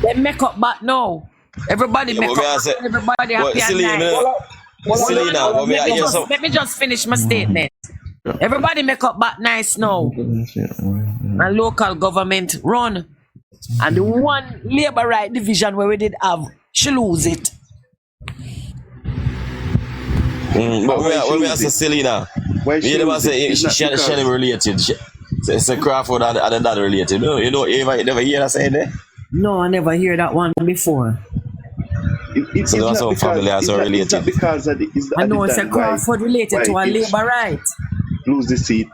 They make up back now. Everybody Yeah, make but me I up. say, Everybody but happy and nice. Selena, but me I hear some. Let me just finish my statement. Everybody make up back nice now. And local government run. And the one labor right division where we did have, she lose it. But when we say Selena, you never say she related. It's a Crawford and that related. No, you never hear that saying there? No, I never hear that one before. So there was some family as related. It's not because I know it's a Crawford related to a labor right. Lose the seat.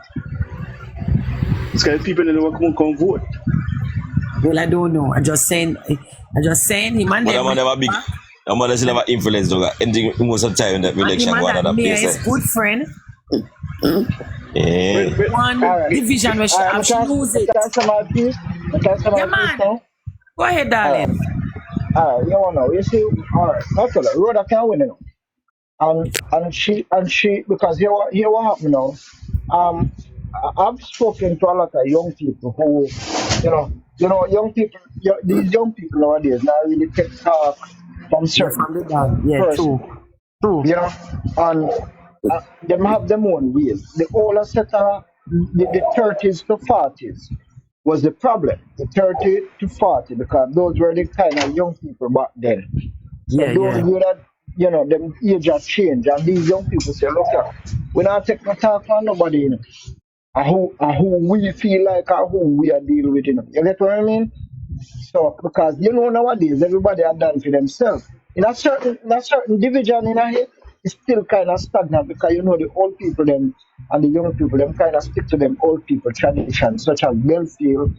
It's kind of people that don't come vote. Well, I don't know. I'm just saying him and But I'm never big. I'm never influenced anything most of the time in the election going on that place. His good friend. Yeah. One division where she lose it. Yeah, man. Go ahead, darling. Alright, you wanna know, you see, alright, okay, Rhoda can win, you know. And she because here what happened now. I've spoken to a lot of young people who, young people, these young people nowadays now really take talk from certain person, True. you know, and them have them own ways. The older set of the 30s to 40s was the problem. The 30 to 40 because those were the kind of young people back then. So those who that them age have changed and these young people say, look here, we not take no talk from nobody, you know. And who we feel like and who we are dealing with, you know. You get what I mean? So because nowadays everybody are done for themselves. In a certain division in a head, it's still kind of stagnant because the old people them and the young people them kind of stick to them old people traditions such as Belfield,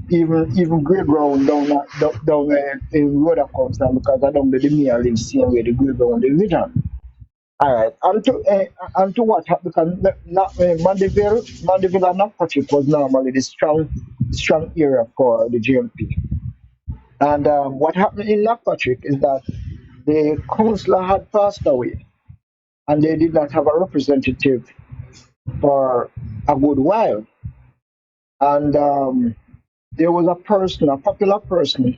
even Grey Ground down in Rhoda Council because I don't believe me I live same way the Grey Ground division. Alright, and to what happened because Mandeville and Nakpachik was normally the strong area for the GMP. And what happened in Nakpachik is that the councillor had passed away and they did not have a representative for a good while. And there was a popular person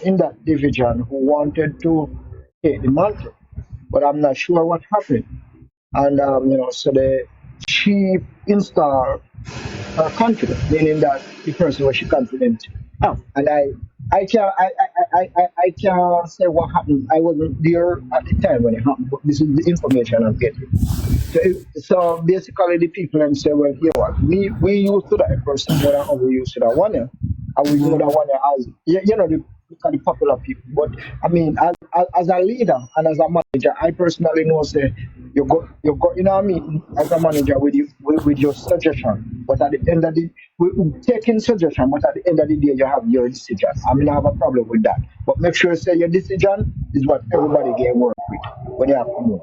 in that division who wanted to take the mantle, but I'm not sure what happened. And so the she installed her confidence, meaning that the person was she confident. And I can't say what happened. I wasn't there at the time when it happened, but this is the information I'm getting. So basically, the people them say, well, here what we used to that person more than how we used to that one year, and we know that one year as the popular people. But I mean, as a leader and as a manager, I personally know say you go in a meeting as a manager with your suggestion, but at the end of the we taking suggestion, but at the end of the day you have your decision. I mean, I have a problem with that. But make sure you say your decision is what everybody can work with when you have promote.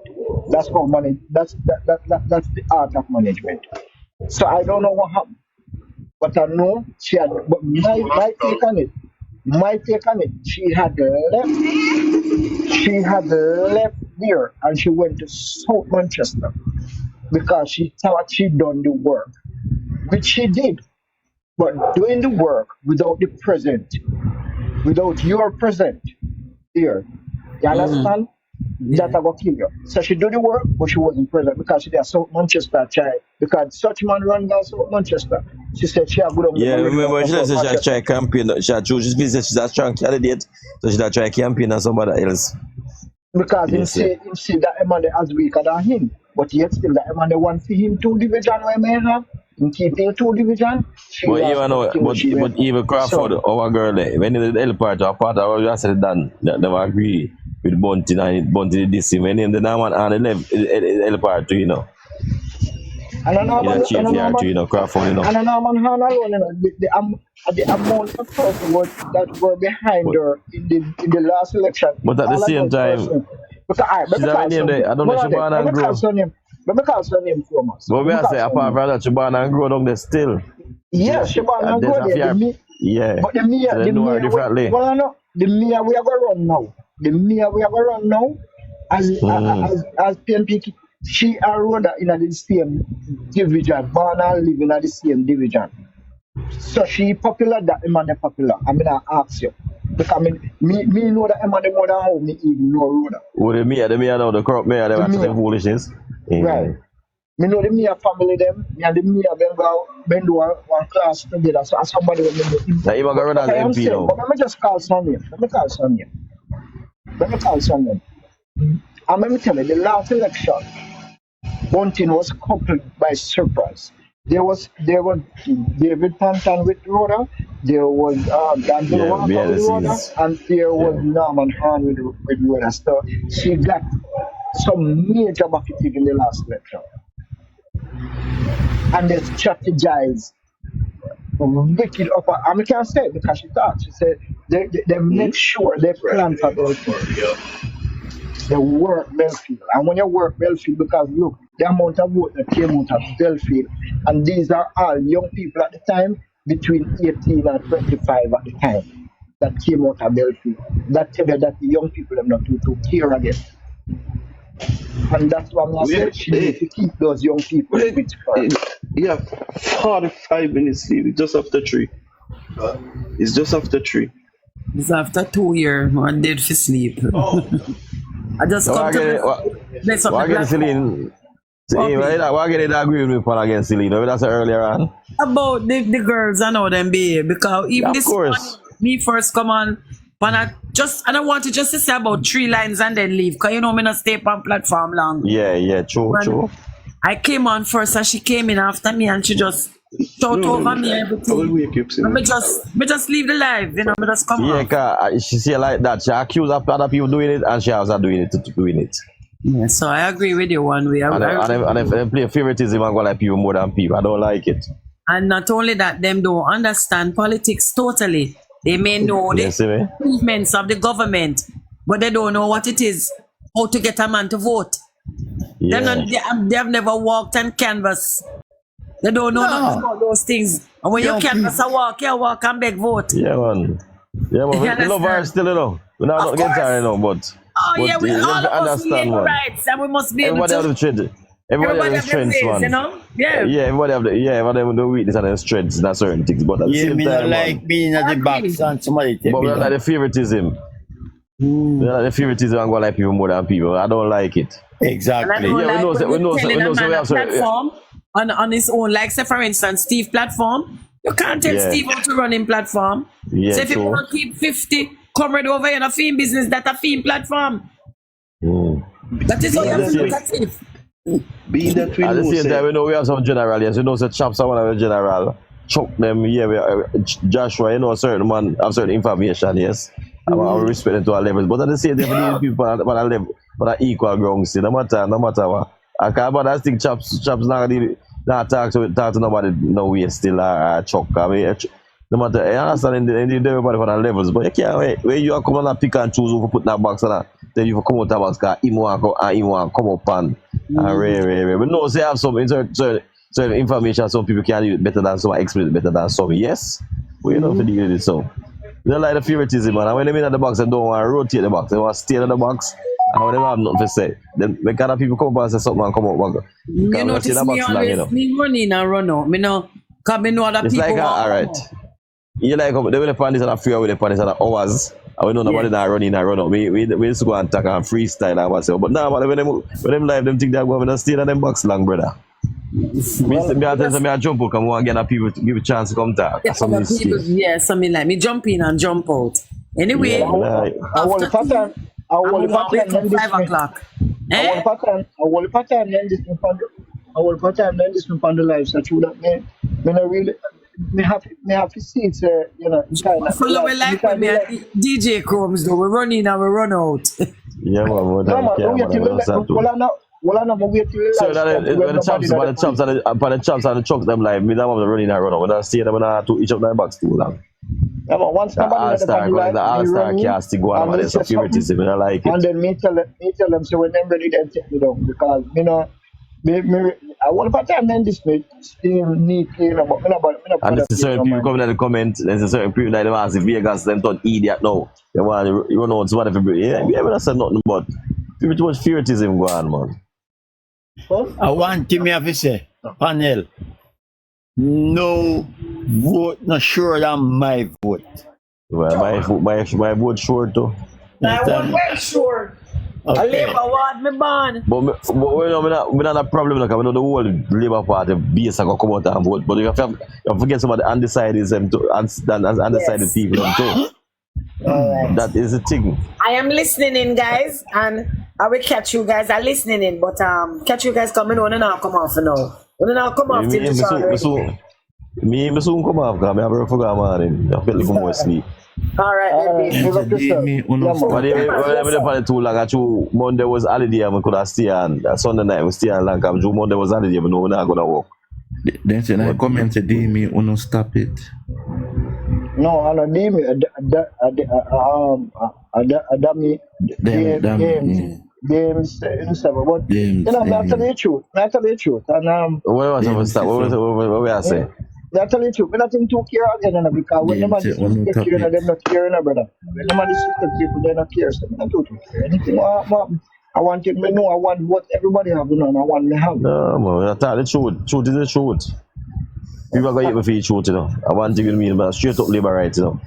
That's how money. That's the art of management. So I don't know what happened, but I know she had. But my take on it. She had left there and she went to South Manchester because she thought she'd done the work, which she did. But doing the work without your present here, you understand? That I got kill you. So she do the work, but she wasn't present because she did South Manchester try because such man run down South Manchester. She said she had good. Yeah, remember she said she try campaign. She choose. She said she's a strong candidate, so she try campaign on somebody else. Because he see that man as weaker than him, but yet still that man want for him 2 division where may have. In keeping 2 division. But even Crawford, our girl, when the L part or part of what said done, that never agree with Bunty and Bunty this when in the one and the L part too, And another Crawford, And another man alone, the amount of people that were behind her in the last election. But at the same time, she's already named there. I don't know if she born and grow. Let me call her name Thomas. But we say apart from that, she born and grow down there still. Yeah, she born and grow there. Yeah. But the Mia, we are going to run now. The Mia we are going to run now as PNP. She and Rhoda in the same division, born and live in the same division. So she popular, that man popular. I mean, I ask you. Because me know that I'm on the more than how me even know Rhoda. With the mayor know the corrupt mayor, they The watch mayor. them foolishness. Right. Me know the Mia family them, me and the Mia them go bend one class together. So as somebody will know. Now, even going But as I am MP saying, now. but let me just call some name. Let me call some name. And let me tell you, the last election, one thing was coupled by surprise. There was David Pantan with Rhoda, there was Daniel Yeah, Walker behind with the Rhoda, scenes. and there was Yeah. Norman Hahn with Rhoda. So she got some major bucket in the last election. And they strategize wicked upper. I mean, can't say it because she talks. She said they make sure they plan for Belfield. They work Belfield. And when you work Belfield, because look, the amount of vote that came out of Belfield, and these are all young people at the time, between 18 and 25 at the time, that came out of Belfield. That tell you that the young people are not to care again. And that's why I said she needs to keep those young people with her. Yeah, 45 minutes sleep. It's just after 3. It's just after 3. It's after 2 years, man, dead for sleep. I just So come I get it. to mess up Why the get platform. Celine? Why get it agree with me for against Celine? That's earlier on. About the girls, I know them behave because even Yeah, of this course. morning, me first come on, and I want to just say about 3 lines and then leave, because you know me not stay on platform long. Yeah, true. I came on first and she came in after me and she just shout over me I will everything. wake you up soon. And me just leave the live, me just come Yeah, on. cause she say like that. She accuse of other people doing it, and she also doing it. Yeah, so I agree with you one way. And if they play favoritism and go like people more than people, I don't like it. And not only that, them don't understand politics totally. They may know You see me? the movements of the government, but they don't know what it is, how to get a man to vote. Yeah. They have never walked and canvas. They don't know nothing about those things. And when you canvas a walk, you walk and beg vote. Yeah, man. Yeah, man. We love her still, you know. We're not against her, you know, but. Oh, yeah, we you all have to of us understand, need man. rights and we must be able Everybody have to. the strength. Everybody have the strengths, ways, man. you know? Yeah. Yeah, everybody have the weakness and the strengths in certain things. But at the Yeah, same me time, not like man, being at the box and somebody take but me we don't like down. the favoritism. We don't like the favoritism and go like people more than people. I don't like it. And I Exactly. don't Yeah, we like know, when we you're know, telling we know, a so we man a have to. platform on his own. Like, say, for instance, Steve platform. You can't tell Yeah. Steve how to run in platform. Yeah, So if you true. want to keep 50, come right over here in a film business, that a film platform. That is how you have to look at it. Being that we At the know, same time, say, we know we have some general. Yes, we know the chaps are one of the general. Chuck them, yeah. Joshua, you know, certain man have certain information, yes. I respect them to our levels. But at the same time, we need people on a level, on an equal ground, see, no matter what. I can't, but I think chaps not talk to nobody, no way still Chuck. I mean, no matter, I understand everybody on our levels, but you can't wait. When you are coming and pick and choose who put in that box and then you come out of the box, because he want come up and rare. But no, say have some certain information, some people can do it better than some, explain it better than some. Yes, we know to deal with it, so. They don't like the favoritism, man. And when they in at the box, they don't want to rotate the box. They want to stay in the box. And when they don't have nothing to say, then when kind of people come up and say something and come up, man. You notice me always me run in and run out. Me know, because me know other it's people. like, alright. You like, they will find this and a few with the pan this and hours. And we know nobody not run in and run out. We used to go and attack and freestyle and whatever. But now, when them live, them think they're going to stay in them box long, brother. Me I jump out, come on, get people to give a chance to come talk. Yeah, something like me jump in and jump out. Anyway, Yeah, I want the pattern. I want the wait pattern. till 5 o'clock. I want the pattern. I want the pattern. Then this on the live. So true that me not really. Me have to see it. You know, kind of. Follow me like with me and DJ Combs though. We run in and we run out. Yeah, man. No, man, don't get till the well, I know I'm wait till the So live. that the chops and the chucks them like me, that was running and run out. When I see them, I to each of them box too long. Yeah, but once The somebody all-star cast to go on and there's some favoritism, I like and it. then me tell them so when them ready then take me down because you know I want to time then this me still need you know but me not And there's certain people coming in the comments, there's a certain people that ask if Vegas them thought idiot now. They want to run out, so whatever. Yeah, we haven't said nothing but too much favoritism go on, man. I want to me have to say, panel, no vote, not sure than my vote. My vote short too. I was well sure. A Okay. Labour ward me born. But we not a problem because we know the whole Labour Party base are gonna come out and vote. But you have to forget some of the undecided them too, undecided Yes. people them too. Alright. That is the thing. I am listening in, guys, and I will catch you guys. I'm listening in, but catch you guys coming on and I'll come off now. When I'll come off till the Me soon come off because I have a forgot man. I feel like more sleep. Alright, baby. Big up yourself. Me, Yeah, man. But if too long, actually Monday was holiday, I could have stay on. Sunday night we stay on long. Monday was holiday, but no, we're not gonna work. Then say I come and say, me, uno stop it. No, I don't need me. Games, but James, you know, I tell you the truth. I tell you the truth, and What was Yeah, the start? What we are saying? I tell you the truth. We nothing too care again, because when the man James, one disrespect you, topic. they're not caring, brother. When the man disrespect people, they're not care. So I don't care. Anything I want it. Me know I want what everybody have, you know, and I want me have. No, man, I tell the truth. Truth is the truth. People are going to eat me for the truth, you know. I want to give me but straight up labor rights, you know.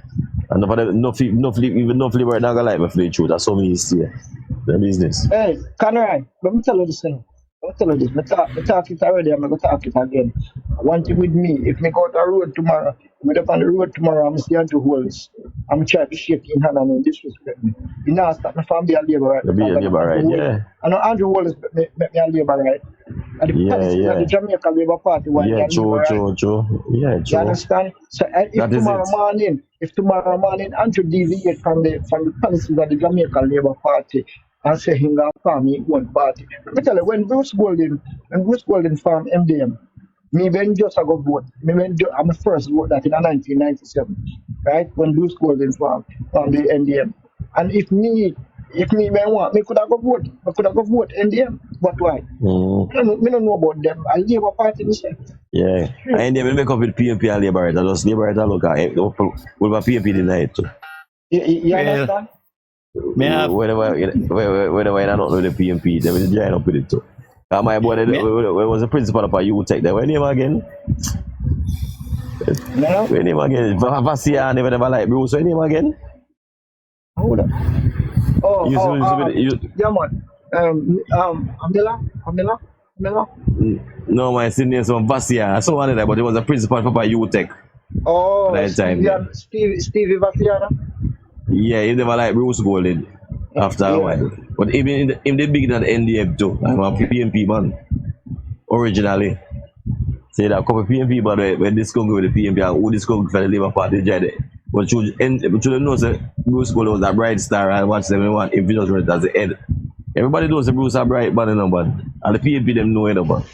And even no labor right now, I like me for the truth. That's so me see the business. Hey, Conrad, let me tell you this thing. Let me tell you this. I talk it already, I'm going to talk it again. One thing with me, if me go to the road tomorrow, if I'm on the road tomorrow, I'm still to hold this. I'm trying to shake in hand and disrespect me. You know, start my family a labor right. The be a labor right, yeah. I know Andrew Wallace make me a labor right. And the policies of the Jamaica Labour Party want Yeah, me a labor true. right. Yeah, You true. understand? So if tomorrow morning Andrew deviate from the policies of the Jamaica Labour Party and say he got farm his own party. Let me tell you, when Bruce Golden farm MDM, me when just I go vote. I'm the first vote that in 1997, right? When Bruce Golden farm the NDM. And if me want, me could have go vote. I could have go vote NDM. But why? Me don't know about them. I Labour Party myself. Yeah. And then we make up with PMP and labor right. I just labor right and look at it. We'll have PMP denied too. You understand? Me have Whenever I don't know the PMP, they will join up with it too. My boy, was the principal of a UTech there. What name again? No? What name again? Vasia never like Bruce. What name again? Hold up. Yeah, man. Amila? No, my senior is from Vasia. I saw one of them, but he was a principal of a UTech. Oh, That time, Stevie Vasiana. Yeah, he never like Bruce Golden after a while. But even in the beginning of the NDF too, I'm a PMP man. Originally. Say that couple PMP but when this go with the PMP and who this go for the Labour Party joined it. But you know say Bruce Golden was a bright star and watch them one if you just read as the head. Everybody knows the Bruce a bright man no but and the PMP them know it about.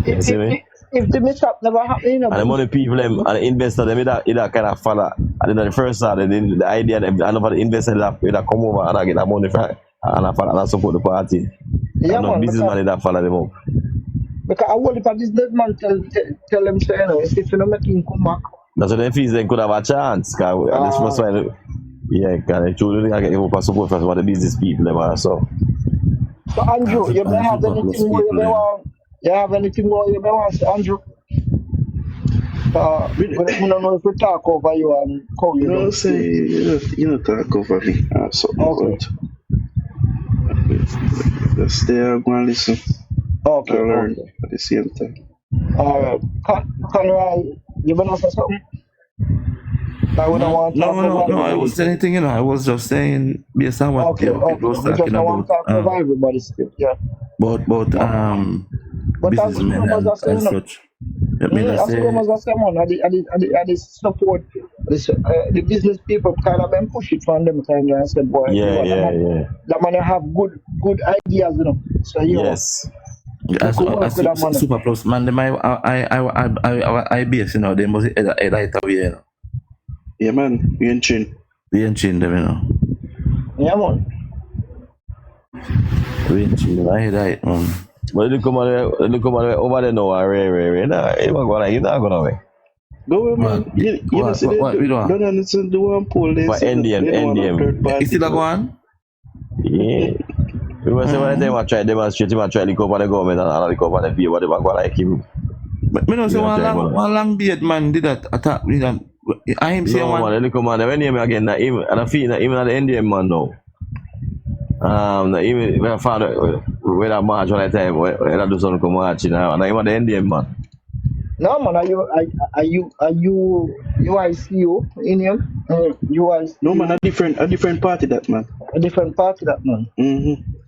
You see me? If the mishap never happened, you know. And the money people them and the investor them that kind of follow. And then the first start the idea them and for the investor that come over and I get that money for and follow and support the party. Yeah, and no businessman that follow them up. Because I will if a businessman tell them say, you know, if you don't make him come back. That's what them fees they could have a chance. Cause this first one, yeah, because they truly get him support for some of the business people them also. So Andrew, you may have anything more you may want. You have anything more you may want, Andrew? We don't know if we talk over you and call you. No, say you don't talk over me. So Okay. Just stay and go and listen. Okay. I learn Okay. at the same time. Alright. Conrad, you wanna say something? I wouldn't want to talk over no, I everybody. wasn't anything, you know. I was just saying based on what Okay. people was We just talking don't want to about, talk over everybody still. Yeah. but But as businessmen Thomas has said, and you know, such. Let me just as say, Thomas has said, man, I support the business people kind of them push it from them kind of and said, boy, you know, Yeah. that man have good ideas, you know. So you Yes. as could work with that money. Super Plus, man, them I base, you know, they must head right away, you know. Yeah, man, we ain't chin. We ain't change them, you know. Yeah, man. We ain't change them. I head right, man. But they come over there now, Ray. Nah, you're not gonna away. Go away, man. You know, see, they we don't understand the one poll. They For say that NDM, they don't want a third party. Is still a go on? Yeah. We must say when they want to try demonstrate, they want to try to cover the government and the government the people, what they want to like him. But me know say Yeah, one okay, long beard man did that attack me and IMC No, man, man. the little man, when name again, na even, and I feel that even at the NDM man now. Na even when I found out when I march one time, when I do something come march, you know, and I even the NDM man. No man, are you UICU in him? UICU, No man, a different party that man. a different party that man.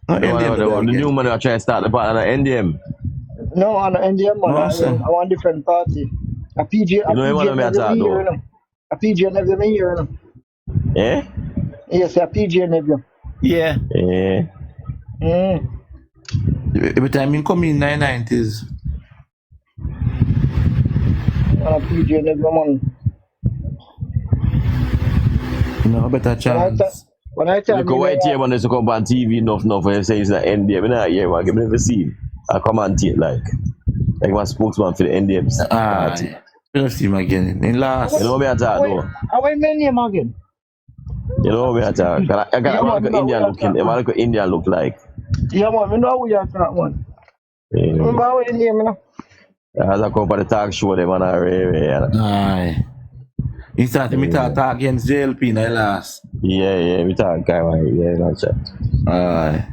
Not The NDM there the new again. man that try to start the part of the NDM. No, on the NDM man, No, sir. I want different party. A PJ You know him never me attack been here, though. no. A PJ never been here, no. Eh? Yes, a PJ never. Yeah. Eh. Every time he come in 990s. A PJ never man. No better chance. When I tell Look you, white here man used to come on TV enough when you say it's the NDM. I not hear man, give me never see him. I commentate like my spokesman for the NDM party. We don't see him again. In last. You know me attack though. how I my name again? You know me attack. I got Yeah, a man, man no, Indian we looking. attack, A man like Indian look like. Yeah man, we know who you are talking man. Remember how your name, you know? As I come for the talk show, them man are really. Aye. He started me talk against JLP in the last. Yeah, we talk guy man. Yeah, that's it. Aye.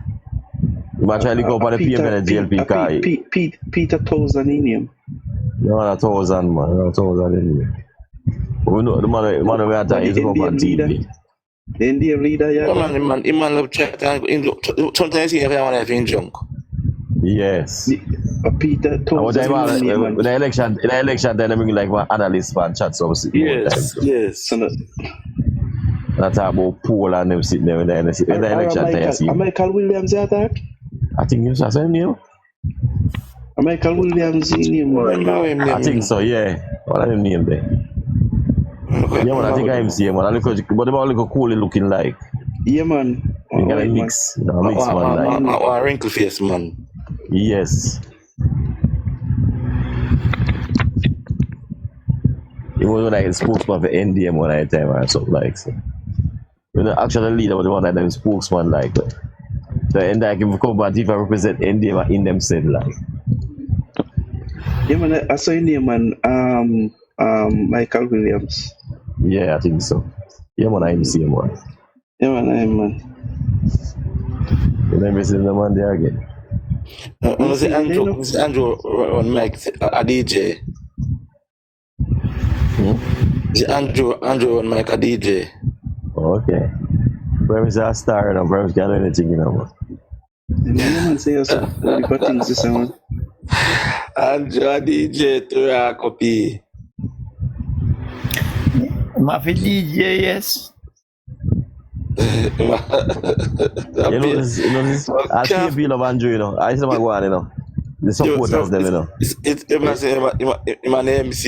You might try to go for the PM and the JLP car. Peter 1000 in him. You want 1,000 man, 1,000 in here. We know the man we attack is come on TV. The NDM leader, yeah. Come on, man love chat and sometimes he have one of in junk. Yes. Peter And what 1000 time in him, in the election, then they bring like one analyst man chat some Yes. So that's about poll and them sitting there in the election time. See. Michael Williams attack? I think you saw same name. Michael Williams in him. I think so, yeah. What are them name there? Yeah, man, I think I am seeing man. But they all look cool looking like. Yeah, man. You got a mix, mix man like. Wrinkle face man. Yes. It was like a spokesman for NDM one at a time or something like so. When the actual leader was the one that them spokesman like that. So and like if you come back if I represent NDM in them said like. Yeah, man, I saw in him, man. Michael Williams. Yeah, I think so. Yeah, man, I see him one. Yeah, man. You never see the man there again. Was it Andrew on Mike a DJ? Is it Andrew on Mike a DJ? Oh, okay. Perhaps a star and perhaps can do anything, you know. Yeah, man, say also. What things this one? Andrew a DJ to a copy. Mafi DJ, yes. You know this I see a feel of Andrew, you know. I see my one, you know. The supporters them, you know. My name is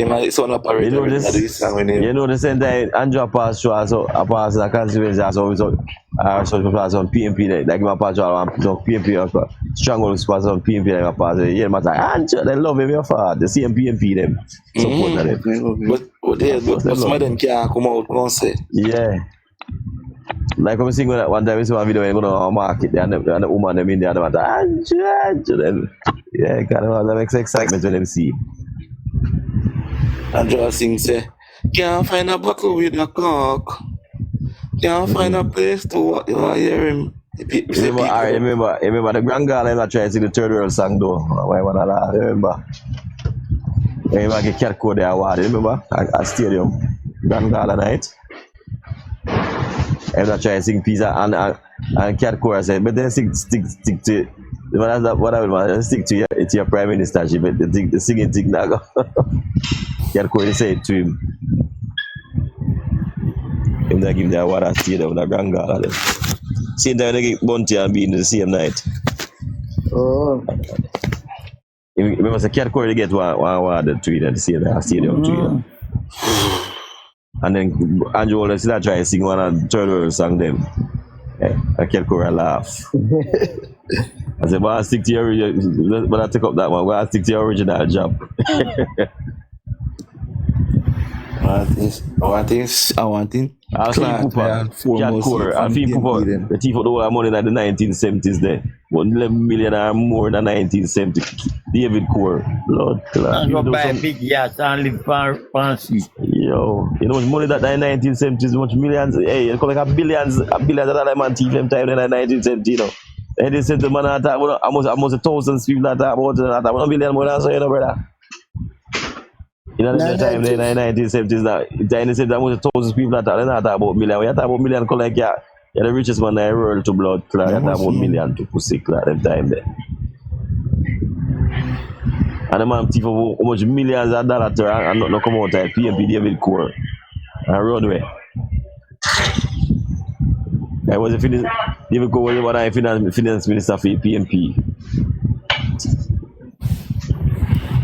my son operator. You know the same time Andrew passed through also a pass the constituency also so pass on PMP like my pass on PMP strong pass on PMP like my pass yeah matter Andrew they love him your father the same PMP them support them. But some of them can't come out and say. Yeah. Like I'm seeing one time we saw a video and go to market and the woman them in there and Andrew yeah kind of that makes excitement when them see. Andrew sing say, can't find a buckle with a cock. Can't find a place to what you want to hear him. I remember the grand girl I tried to sing the third world song though. Why one of that? Remember I get cat code there award, remember? At stadium. Grand Gala night. I try to sing pizza and cat core said, but then stick to what I would stick to your prime minister, but the singing thing now. Cat core say it to him. Him that give the award at stadium, the Grand Gala. Same time they get Bunty and Bean the same night. Oh. Remember, the cat core get one award to it at the stadium too. And then Andrew always still try to sing one of third world song them. I kept going laugh. I said, well, I stick to your original, but I take up that one, well, I stick to your original job. I want him. I'll see Pooper, Cat Core, I'll see Pooper, the thief of the whole money in the 1970s there. 11 million or more than 1970. David Core, Lord. And go buy a big yacht and live fancy. Yo, you know how much money that in the 1970s, much millions, hey, you call like a billions of dollars man thief them time in the 1970s, you know. And they said the man attack, almost thousands people that talk about that, 1 billion more than so, you know, brother. You know, the time in the 1970s, that they said that almost thousands people that talk about million. When you talk about million, call like, yeah, you're the richest man in the world to blood, you talk about million to pussy, them time there. And the man thief of how much millions of dollars and not come out there, PMP David Core and Roadway. I was a David Core was one of the finance minister for PMP.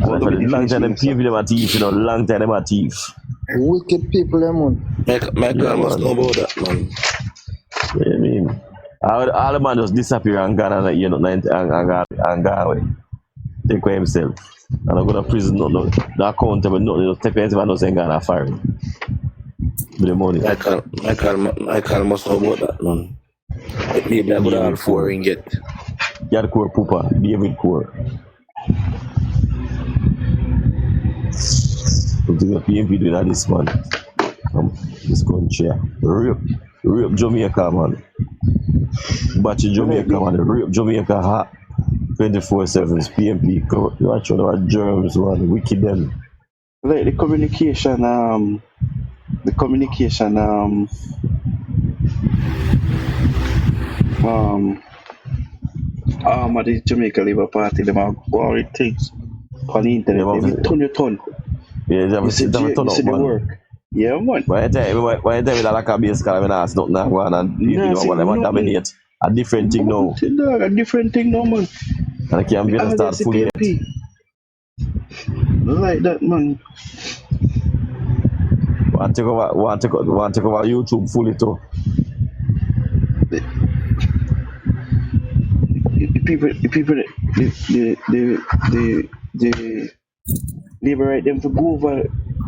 And for the long time them PMP them a thief, you know, long time them a thief. Wicked people, man. Michael must know about that, man. Yeah, I mean, all the man just disappear and gone and you know, and gone away. Take away himself. And I go to prison, no accountable, no, just take himself and just gonna fire him. With the money. Michael must know about that, man. Maybe I go to all four and get. Cat Core Pooper, David Core. Something the PMP doing at this man. This country. Rape Jamaica, man. Batch Jamaica, man. Rape Jamaica hot. 24/7 PMP. You watch all our germs, man. Wicked them. Like the communication, at the Jamaica Labour Party, them are all it takes on the internet. They turn your ton. Yeah, they have a turn up, man. Work. Yeah, man. Why you tell me that like a base call when I ask nothing and go on and you know what them dominate. A different thing now. A different thing now, man. And I can't be able to start fully yet. Like that, man. Want to take over YouTube fully too. The liberate them to go over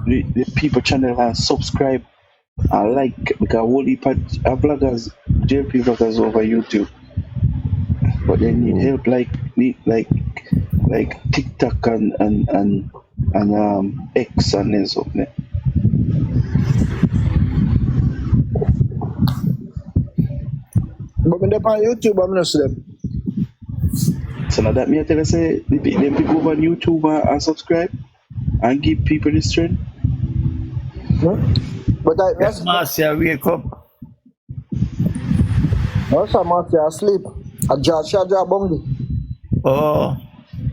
the people channel and subscribe and like, because all the vloggers, JP vloggers over YouTube, but they need help like TikTok and X and something. But when they're on YouTube, I'm not see them. So now that me I tell you say them people over on YouTube and subscribe and give people the strength. But Yes, Marcia, wake up. Also, Marcia asleep. A Joshua Bundy. Oh,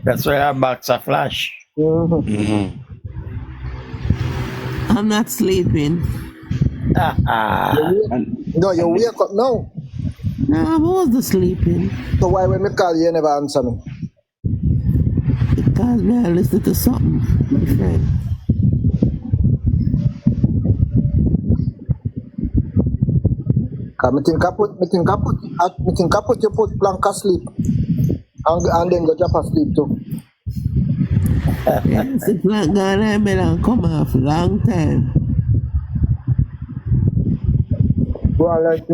that's why our backs are flash. I'm not sleeping. No, you wake up now. No, I wasn't sleeping. So why when me call you, you never answer me? Because me I listen to something, my friend. Cause me think I put you put plank asleep. And then go drop asleep too. Yes, the plant gone I been and come off long time. Go on like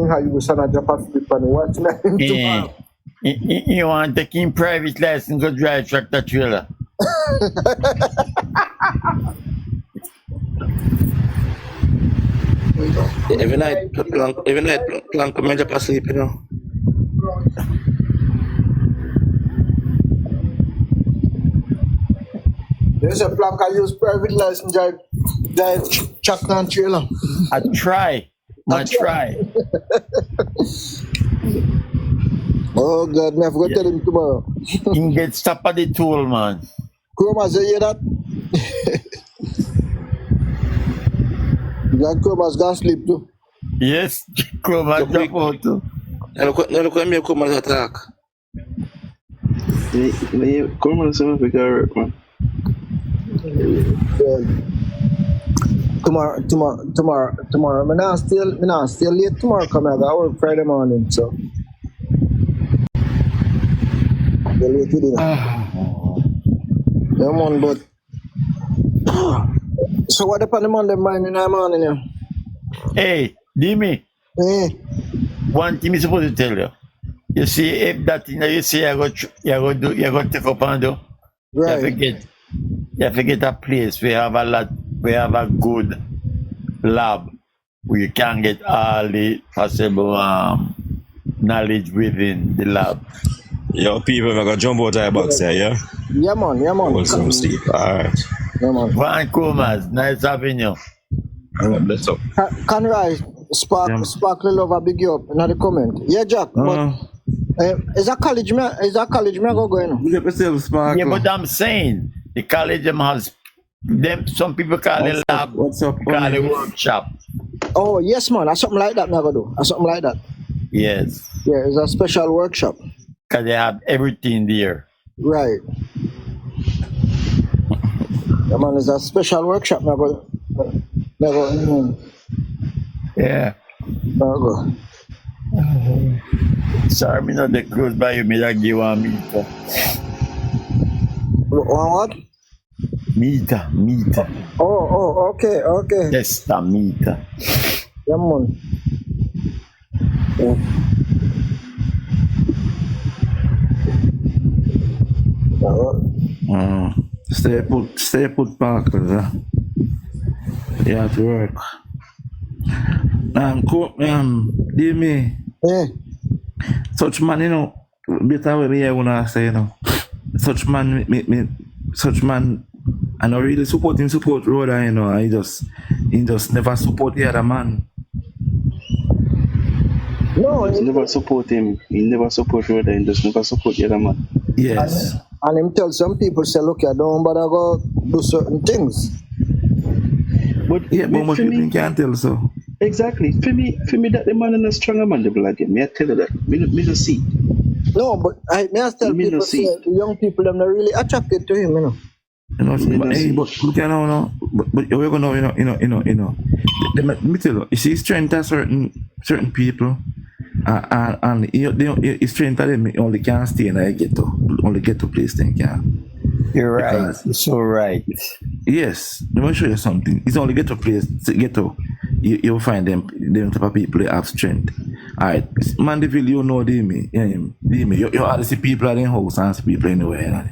how you son a drop asleep and watch nothing tomorrow. You want to take in private license go drive tractor trailer. Every night, plank come up asleep, you know. There's a plank I use private license drive tractor and trailer. I try. Oh God, me have to tell him tomorrow. He get stopped at the toll, man. Chromas, you hear that? That Chromas gonna sleep too. Yes, Chroma drop out too. Look at me, come and attack. Come on, some of it, man. Tomorrow. Me not still late tomorrow. Come here, I got work Friday morning, so. Late today. Yeah, man, but So what happened to man them mind in the morning? Hey, Dimi, Eh? one thing is supposed to tell you. You see, if that thing that you say you go take up and do, Right. you have to get a place where we have a good lab where you can get all the possible knowledge within the lab. Yo, people, I got jump out of the box here, yeah? Yeah, man. Yeah, man. Want some sleep. Alright. Yeah, man. Vancouver's, nice having you. Bless up. Conroy, Sparkly Lover, big you up. Another comment. Yeah, Jack. But is that college me? Is that college me go going? You get yourself Sparkle. Yeah, but I'm saying the college them has them. Some people call it lab. What's up? Call it workshop. Oh yes, man. That's something like that. Me go do. That's something like that. Yes, Yeah, it's a special workshop. because they have everything there. Right. Yeah, man. It's a special workshop. Me go. Yeah. Me go. Sorry, me not the close by you. Me that give one meter. What? Meter. Oh, okay. Just a meter. Yeah, man. Stay put Parker. You have to work. Dimi, Yeah. such man, you know, better way me I wanna say, you know. Such man, such man, I don't really support Rhoda, you know. He just never support the other man. No, He never support him. He never support Rhoda. He just never support the other man. Yes. and him tell some people say, look, I don't bother go do certain things. But Yeah, but most for people me, can't tell so. exactly. For me, that the man is a stronger man. They be like him. Me I tell you that. Me just see. No, but I tell Me no people see. say the young people them not really attracted to him, you know. You know, Me but, no hey, see. but look at now, no. But we're gonna, you know. Let me tell you, you see, strength of certain people, and his strength of them only can stay in a ghetto, only ghetto place they can. You're right. Because- You're so right. Yes, let me show you something. It's only ghetto place, ghetto. You'll find them type of people that have strength. Alright, Mandeville, you know Dimi. You hardly see people at their house and see people anywhere.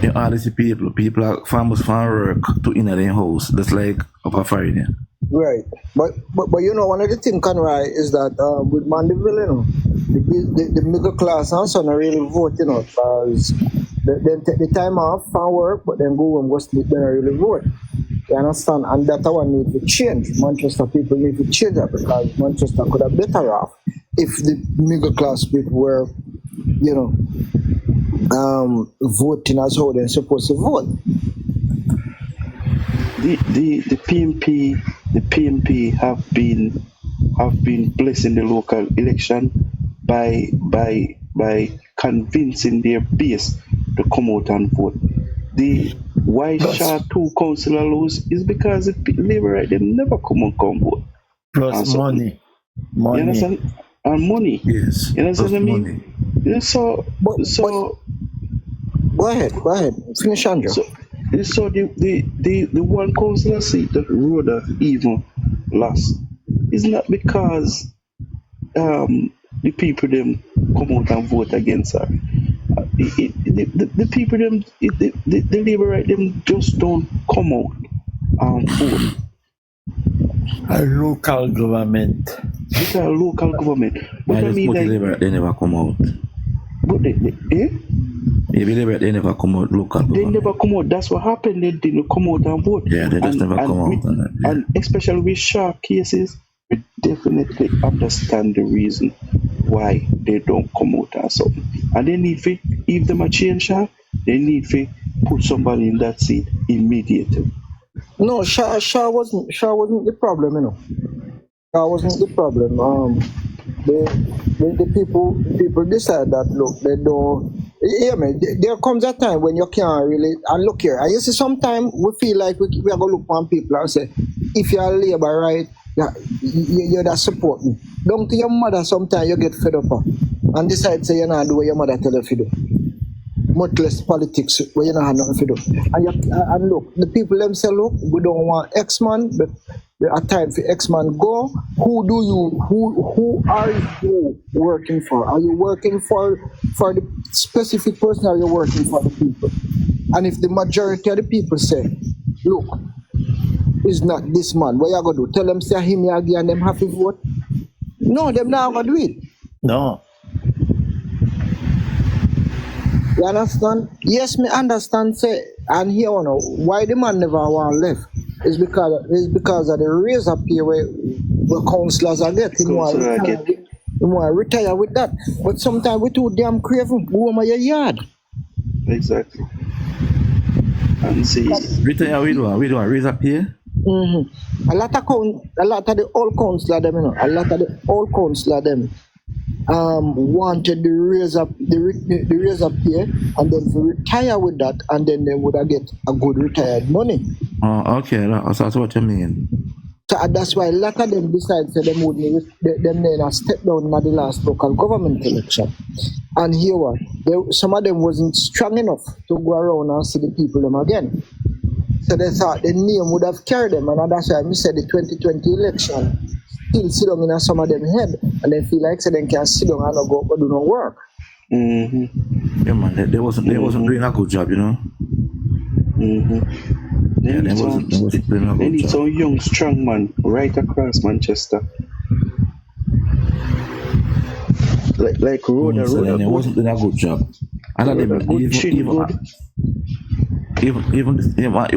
You hardly see people are farmers farm work to in their house. That's like upper Friday. Right. But you know, one of the things, Conroy, is that with Mandeville, you know, the middle class and so not really vote, you know, because they take the time off from work, but then go and go sleep, they don't really vote. You understand? And that one need to change. Manchester people need to change that because Manchester could have better off if the middle class people were, you know, voting as how they're supposed to vote. The PNP have been blessing the local election by convincing their base to come out and vote. The why Shah 2 councillor lose is because the Labour right them never come vote. Plus And so- money. You understand? And money. Yes. You understand what I mean? Money. Yeah, so Go ahead. Finish, Andrew. So the one councillor seat that Rhoda even lost is not because the people them come out and vote against her. The people them the Labour right them just don't come out and vote. A local government. It's a local government. But I mean, like, they never come out. but They never come out local they government. never come out. That's what happened. They didn't come out and vote. Yeah, they just never come out. And especially with sharp cases, we definitely understand the reason why they don't come out and something. And they need to, if them a change sharp, they need to put somebody in that seat immediately. No, Shah wasn't the problem, you know. Shah wasn't the problem. The people decide that look, they don't. Yeah, man. There comes a time when you can't really. And look here, I see sometimes we feel like we are gonna look on people and say, if you're a Labour, right, you that support me. Down to your mother, sometimes you get fed up and decide say you're not do what your mother tell you to do. much less politics where you don't have nothing to do. And look, the people themselves look, we don't want X-Man, but there are time for X-Man go. Who are you working for? Are you working for the specific person, or are you working for the people? And if the majority of the people say, look, it's not this man, what you gonna do? Tell them say him again and them have to vote? No, them not gonna do it. No. You understand? Yes, me understand. Say, and here you know why the man never want left. It's because of the raise up here where councillors are getting. You want to retire with that. But sometimes we too damn craving. Go over your yard. Exactly. And see. Retire we do a raise up here. Mm-hmm. A lot of the old councillor them, you know, a lot of the old councillor them wanted the raise up here, and then to retire with that, and then they would get a good retired money. Oh, okay, that's what you mean. So that's why a lot of them decided that them would then step down in the last local government election. And here what? Some of them wasn't strong enough to go around and see the people them again. So they thought the name would have carried them, and that's why I said the 2020 election still sit down in some of them head, and they feel like so they can sit down and go do no work. Yeah, man, they wasn't doing a good job, you know. They need some young, strong man right across Manchester. Like road. They wasn't doing a good job. And even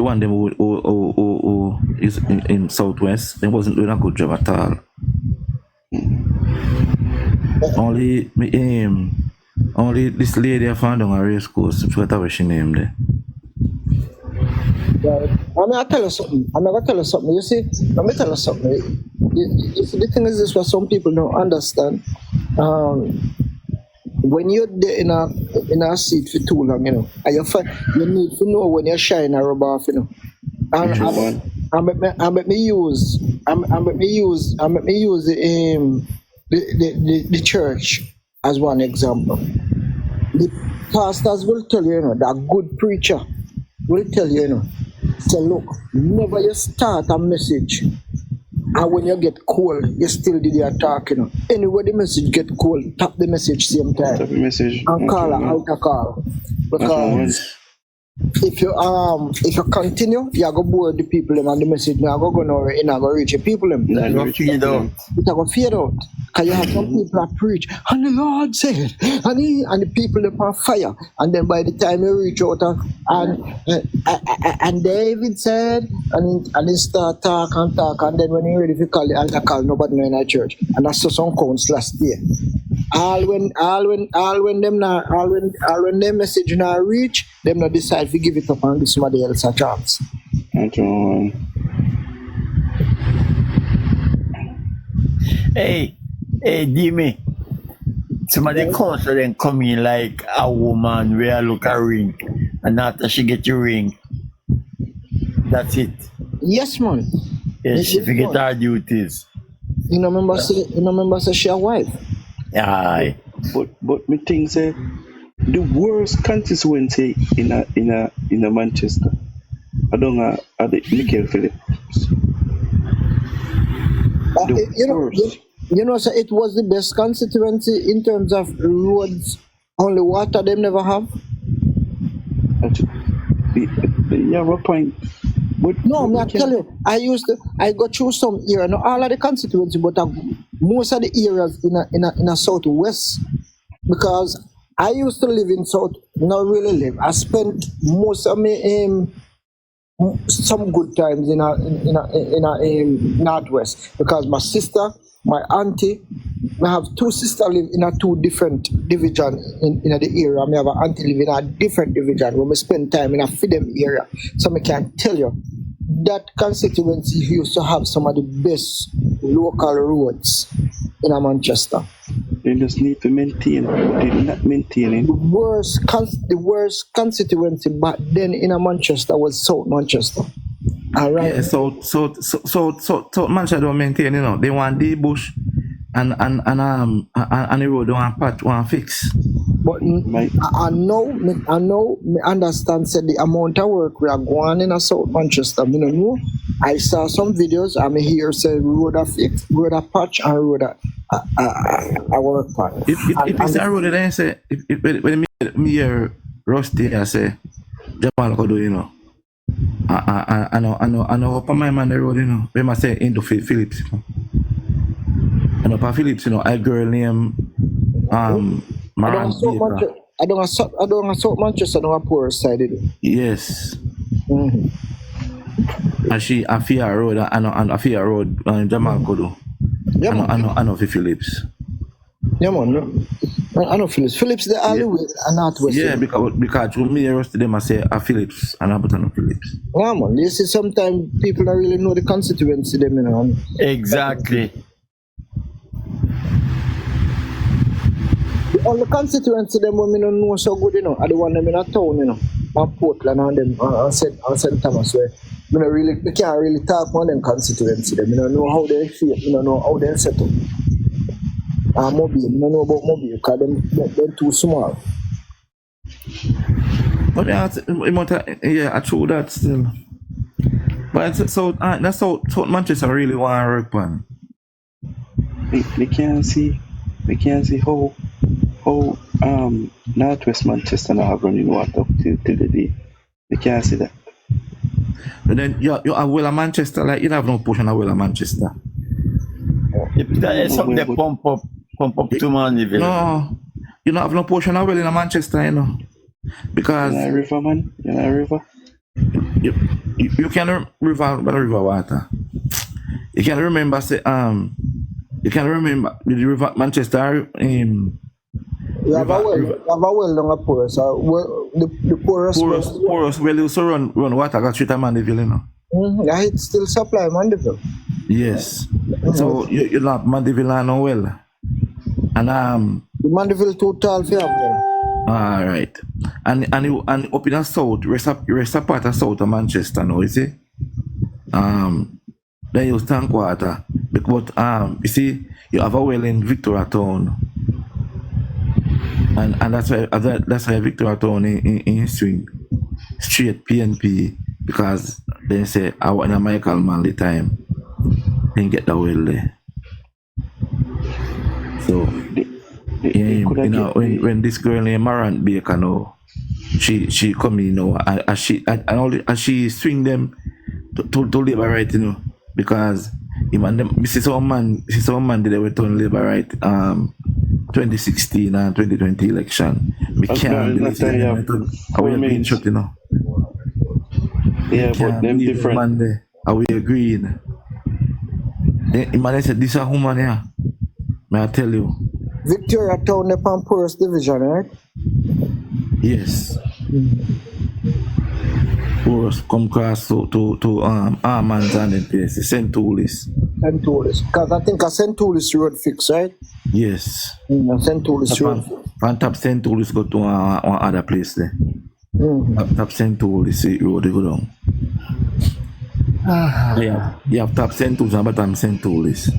one them who is in Southwest, they wasn't doing a good job at all. Only this lady I found on a race course, whatever she named there. Right. I'm gonna tell you something. You see, let me tell you something. The thing is this, what some people don't understand. When you're there in a seat for too long, you know, and you need to know when you're shying a rub off, you know. And I make me use the church as one example. The pastors will tell you, you know, that good preacher will tell you, you know, so look, never you start a message and when you get cold, you still did your talk, you know. Anyway, the message get cold, tap the message same time. Tap the message. And call her altar call. Because if you continue, you are going to bore the people and the message now go nowhere, you not going to reach the people. It's going to fade out. Because you have some people that preach, and the Lord said, and the people are on fire. And then by the time you reach out, and David said, and he start talk, and then when you're ready to call the altar call, nobody know in our church. And that's just some counts last year. All when them message now reach, them not decide to give it up and give somebody else a chance. Hey, Jimmy. Somebody comes to them come in like a woman where look a ring, and after she get your ring, that's it. Yes, man. Yes, she forget her duties. You know, remember say she a wife. Aye. But me think say the worst constituency in a Manchester, I don't know, are the Michael Phillips. You know, so it was the best constituency in terms of roads. Only water them never have. You have a point. But no, I tell you, I go through some area, not all of the constituency, but most of the areas in a southwest, because I used to live in south, not really live. I spent most of me some good times in a northwest, because my sister, my auntie, I have two sisters live in a two different division in the area. I have an auntie live in a different division where we spend time in a freedom area. So I can tell you that constituency used to have some of the best local roads in a Manchester. They just need to maintain. They do not maintain it. The worst constituency back then in a Manchester was South Manchester. All right. Yeah, so Manchester don't maintain, you know. They want the bush and the road don't want patch, want fix. But I know, me understand said the amount of work we are going in a South Manchester. Me no know. I saw some videos and me hear say road a fix, road a patch and road a work patch. If it's a road, then I say, when me hear Rusty, I say, Japan could do, you know. I know up on my man the road, you know. When I say into Phillips, you know. And up on Phillips, you know, a girl named Maran Baker. I don't have South Manchester, no a poor side of it. Yes. Mm-hmm. And she a Fia Road and a Fia Road Jamal Kodo. Yeah, I know for Phillips. Yeah, man. I know Phillips. Phillips the alleyway and Northwest. Yeah, because to me, the rest of them I say a Phillips and I put on a Phillips. Yeah, man. You see, sometimes people don't really know the constituency, them, you know. Exactly. The only constituency them when me don't know so good, you know, are the one them in a town, you know, on Portland and them on St. Thomas, where we can't really talk about them constituency. Them, you don't know how they feel, you don't know how they set up. Mobile, you don't know about Mobile because they're too small. But yeah, I true that still. But so that's how Manchester really want to work on. They can't see how Northwest Manchester now have running water till the day. They can't see that. But then you have well Manchester, like you have no portion of well Manchester. If that is something they pump up to Mandeville. No, you don't have no portion of well in Manchester, you know. Because you're a river, man. You're a river. You can river water. You can remember say you can remember the river Manchester You have a well down a porous. The porous well also run water got straight to Mandeville, you know. Yeah, it still supply Mandeville. Yes. So you have Mandeville and no well. And the Mandeville too tall for you. All right. And up in the south, rest of part of south of Manchester now, you see? Then you tank water. But you see, you have a well in Victoria Town. And that's why Victoria Town in swing straight PNP because they say I want a Michael Manley time. Then get the well there. So when this girl named Maran Baker now, she come in, you know, as she swing them to labor right, you know, because see some man did they turn labor right 2016 and 2020 election. We can't believe it. We have been shot, you know. Yeah, but them different. Man, are we agreeing? Man said this is a woman here. May I tell you? Victoria Town, the Pamporos division, right? Yes. Poros come across to Armand's and then place, St. Toulis. St. Toulis. Because I think a St. Toulis road fix, right? Yes. St. Toulis road fix. And top St. Toulis go to one other place there. Top St. Toulis road they go down. Yeah, you have top St. Toulis and bottom St. Toulis.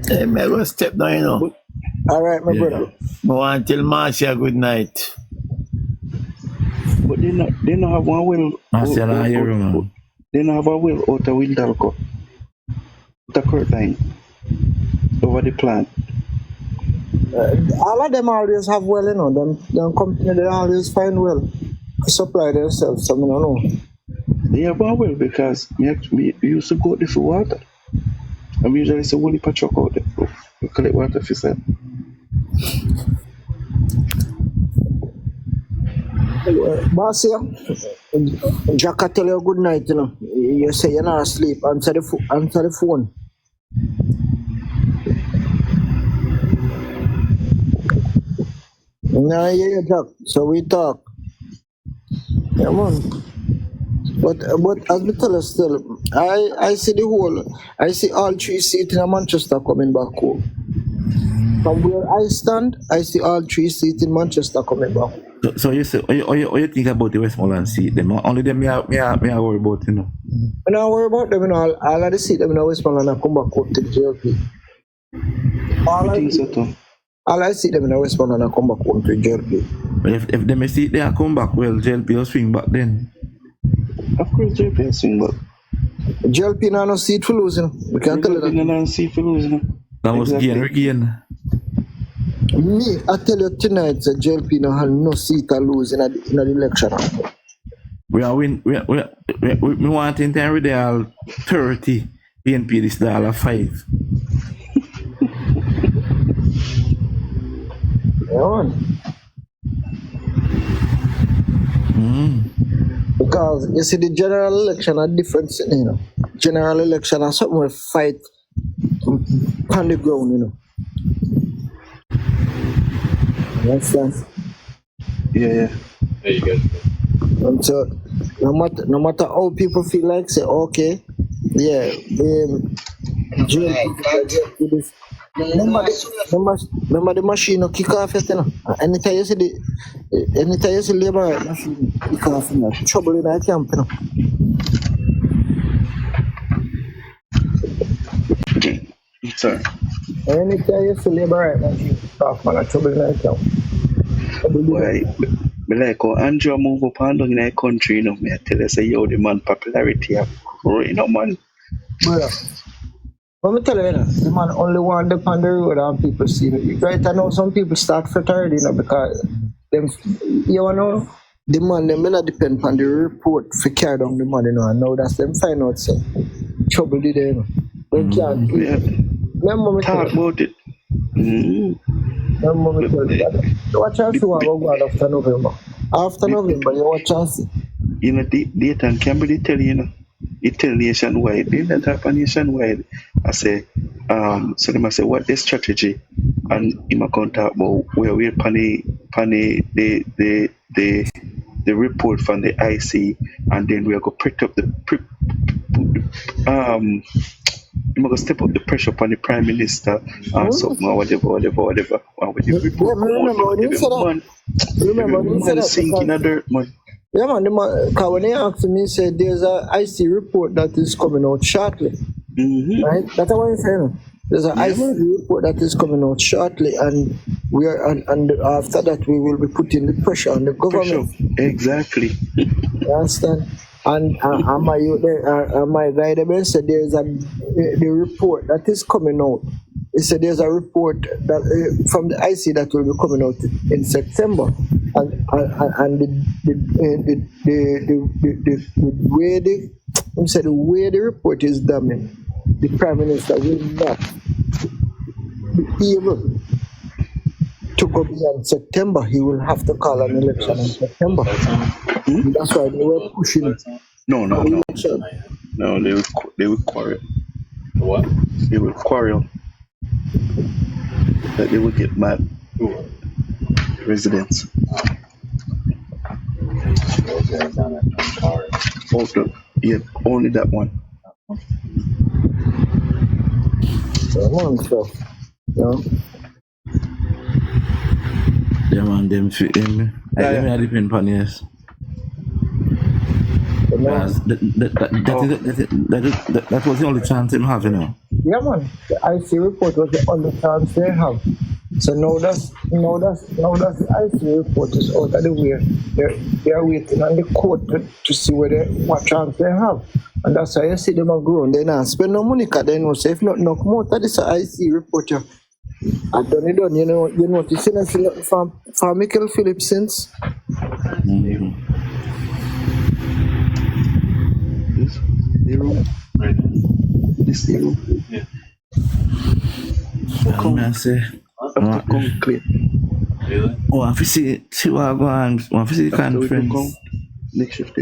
Hey, me go step down, you know. All right, my brother. I want to tell Marcia good night. But they don't have one will. Marcia, I hear you, man. They don't have a will out of Wildalco. The curtain over the plant. All of them always have well, you know. Them company they always find well to supply themselves. So I don't know. They have one well because we used to go there for water. I usually say woolly patch out there to collect water for sale. Marcia, Jack, I tell you good night, you know. You say you're not asleep. Answer the phone. No, yeah, Jack. So we talk. Yeah, man. But as we tell us still, I see I see all three seats in Manchester coming back home. From where I stand, I see all three seats in Manchester coming back home. So you say, you think about the Westmoreland seat? Them only them me worry about, you know. I don't worry about them, you know. All of the seats them in Westmoreland come back up to the JLP. I think so too. All I see them in the West Bank and I come back home to JLP. But if they see it there come back, well, JLP will swing back then. Of course, JLP will swing back. JLP now no seat for losing. We can't tell you that. No seat for losing. That was Exactly. gain. Me, I tell you tonight, the JLP now have no seat to lose in the election. We are win. We want in time with the all 30 PNP this $5. Yeah. Because you see the general election are different, you know. General election are something we fight on the ground, you know. You understand? Yeah. There you go. And so no matter how people feel like say, okay, yeah, JLP this. Remember the machine will kick off yet, you know. Anytime you see the labor machine kick off, you know, trouble in that camp, you know. Sorry. Anytime you see labor machine kick off, man, trouble in that camp. Why? But like how Andrew move up and down in the country, you know, me I tell you, say, yo, the man popularity are growing up, man. Brother, let me tell you, the man only want up on the road and people see it. Right, I know some people start fret already, you know, because them, you know, the man, them not depend on the report for carry down the money, you know, and now that's them find out, say, trouble did they, you know. They can't, remember me Talk about it. Remember me tell you that. Watch and see what will go on after November. After November, you watch and see. You know, data and Camberley tell you know, it tell nationwide. They don't happen nationwide. I say, so them I say, what the strategy? And him I can talk about where we're the report from the IC, and then we're going to pick up you must step up the pressure upon the Prime Minister and something or whatever. And with the report, remember when you said that? Sink in a dirt, man. Yeah, man, because when they asked me, he said there's a IC report that is coming out shortly. Right? That's what I'm saying. There's an IC report that is coming out shortly, and we are, and after that, we will be putting the pressure on the government. Exactly. You understand? And my guy there said there's the report that is coming out. He said there's a report that from the IC that will be coming out in September, and the way the report is done, the Prime Minister will not be able to go beyond September. He will have to call an election in September. That's why they were pushing. No, they will quarrel. What? They will quarrel. That they will get mad. Residents. Yeah, only that one. Yeah, man, them fit him. I depend on yes. That was the only chance him have, you know. Yeah, man. The IC report was the only chance they have. So now that's the IC report is out of the way. They are waiting on the court to see what chance they have. And that's why you see them are growing. They not spend no money because they know, so if not knock more, that is an IC report. I done it, you know what you see from Michael Phillips since. The room. Right. This the room. Yeah. I say, Come clear. Really? oh, I see what go on. I see the conference. Next shift.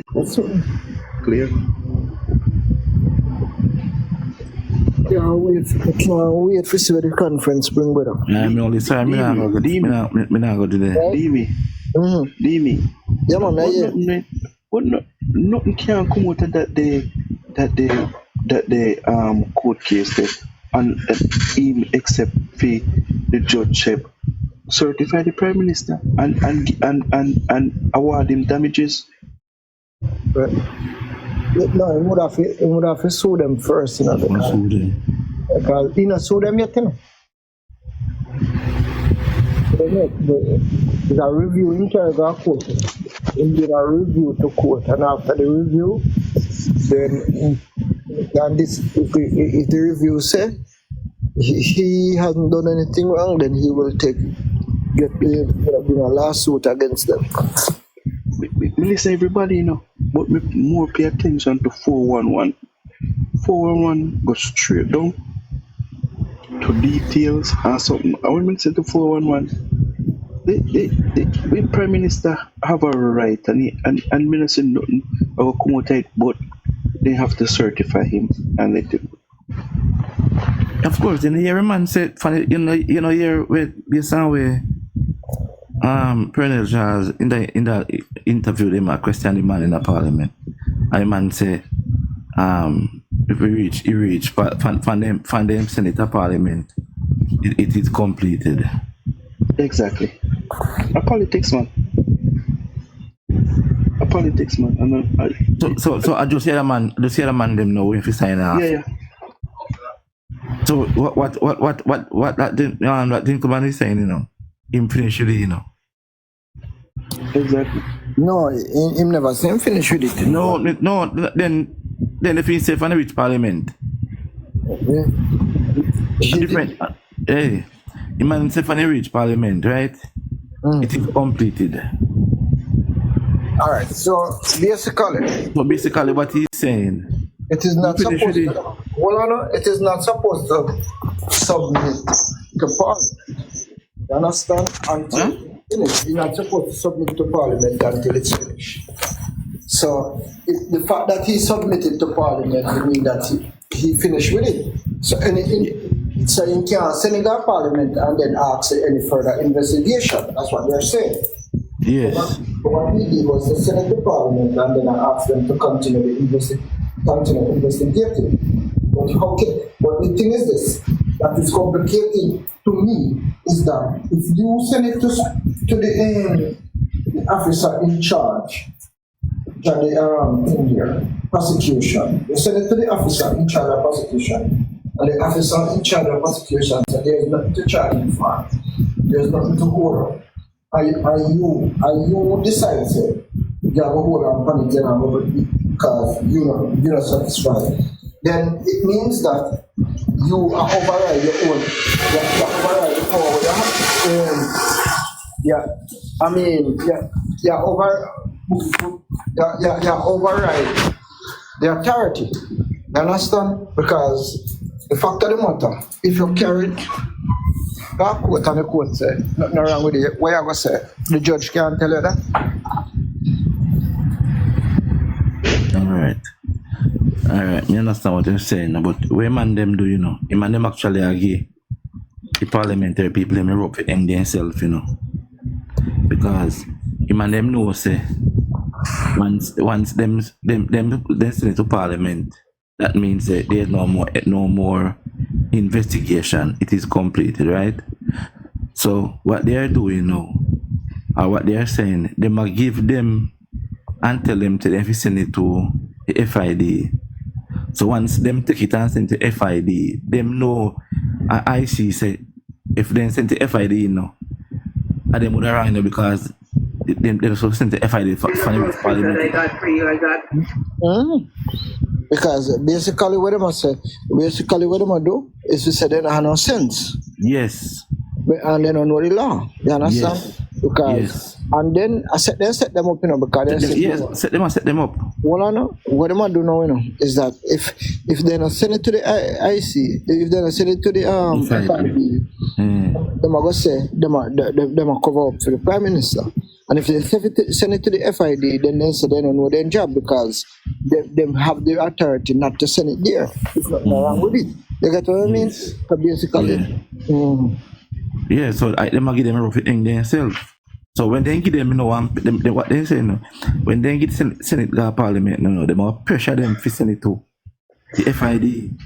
Clear. Can't wait for see what the conference bring with them. I'm only sorry, me not go today. Dimi. Yeah, man, Nothing can come out of that court case there, and even except for the judge certify the Prime Minister and award him damages. Right. No, he would have to sue them first, you know. Because he not sue them yet, you know. There's a review in Canada court. In a review to court, and after the review, then and this if the review say he hasn't done anything wrong, then he will bring a lawsuit against them. Listen, everybody, but me more pay attention to 411. 411 goes straight down to details and something. I want to say to 411. The Prime Minister have a right, and me not say nothing. I will come out it, but they have to certify him and let him. Of course, in the year a man said, here with this way, Colonel Charles in the interview, they might question the man in the parliament, and the man say, if he reach, from them Senator Parliament, it is completed. Exactly. A politics man. So I just hear the man them know if he sign off. Yeah. So what that think man is saying, him finish with it, Exactly. No, him never say him finish with it. No, then if he say from the which parliament? Yeah. Different. Hey, the man say from the which parliament, right? It is completed. All right. So basically, what he's saying, it is not supposed to. It is not supposed to submit to Parliament. You understand? Until it's not supposed to submit to Parliament until it's finished. So the fact that he submitted to Parliament will mean that he finished with it. So so he can't send it to Parliament and then ask any further investigation. That's what they're saying. Yes. What he did was to send it to Parliament and then ask them to continue investigating. But the thing is this, that is complicated to me, is that if you send it to the officer in charge, prosecution, you send it to the officer in charge of prosecution, and the officer in charge of prosecution said there's nothing to charge him for, there's nothing to hold on. And you decide to you have a hold on it because you're not satisfied, then it means that you are override your own. You override the power. You override the authority. You understand? Because the fact of the matter, if you carry it, that court and the court say nothing wrong with it, what you gonna say? The judge can't tell you that. Alright, I understand what you're saying, but where man them do, the man them actually agree. The parliamentary people them rope for end themselves, because the man them know say once them send it to Parliament, that means that there's no more investigation. It is completed, right? So what they are doing now, or what they are saying, they might give them and tell them to send it to the FID. So once them take it and send to FID, them know IC say if they send to FID, and them would have rang because they so sent to FID for the Parliament. I got for you. I got. Because basically what they do is to say they don't have no sense. Yes. And they don't know the law. You understand? Yes. Because and then they set them up, because they set them up. Well, what they do now, is that if they not send it to the IC, if they not send it to the FID, they might go say they might cover up for the Prime Minister. And if they send it to the FID, then they say they don't know their job because they have the authority not to send it there. It's not wrong with it. You get what I mean? So basically, yeah. So they might give them a rough thing themselves. So when they give them, what they say, when they get Senate to Parliament, they might pressure them to send it to the FID,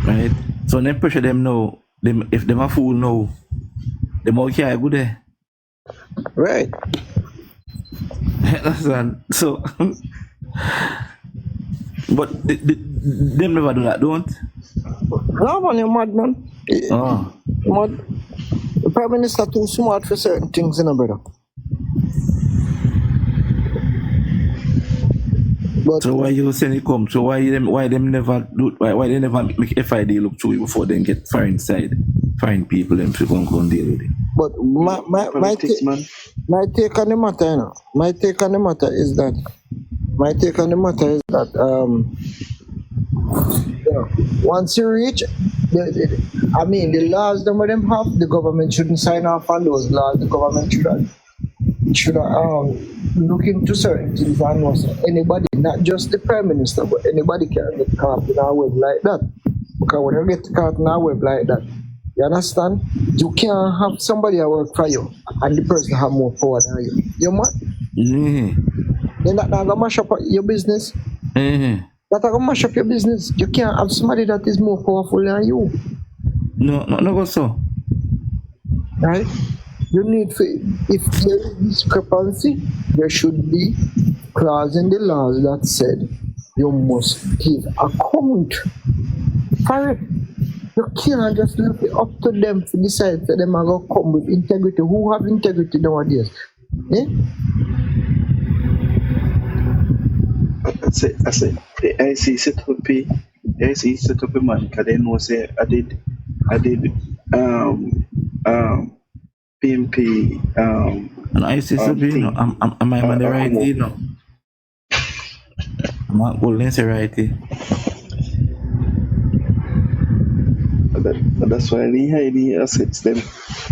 right? So when they pressure them now, if them a fool now, they might carry good there. Right. So, but them never do that, don't? No, man, you're mad, man. Oh. Mad. The Prime Minister too smart for certain things, you know, brother. But So why you saying it come? So why them never do? Why they never make FID look through it before they get foreign side, foreign people them to go and deal with it? But my Politics, man. my take on the matter, you know, my take on the matter is that you know, once you reach, the laws them what them have, the government shouldn't sign off on those laws. The government should look into certain things and know so anybody, not just the Prime Minister, but anybody can get caught in our web like that. Because when you get caught in our web like that, you understand? You can't have somebody that work for you and the person have more power than you. You mad? You're not gonna mash up your business. That gonna mash up your business. You can't have somebody that is more powerful than you. No, go so. Right? You need to, if there is discrepancy, there should be clause in the laws that said you must give account for it. You can't just leave it up to them to decide that them are going to come with integrity. Who have integrity nowadays? Eh? I say, the IC set up a man because they know say I did PMP And I say so, you know, am I on the right, you know? I'm not going to right here. That's why they hide the assets. Them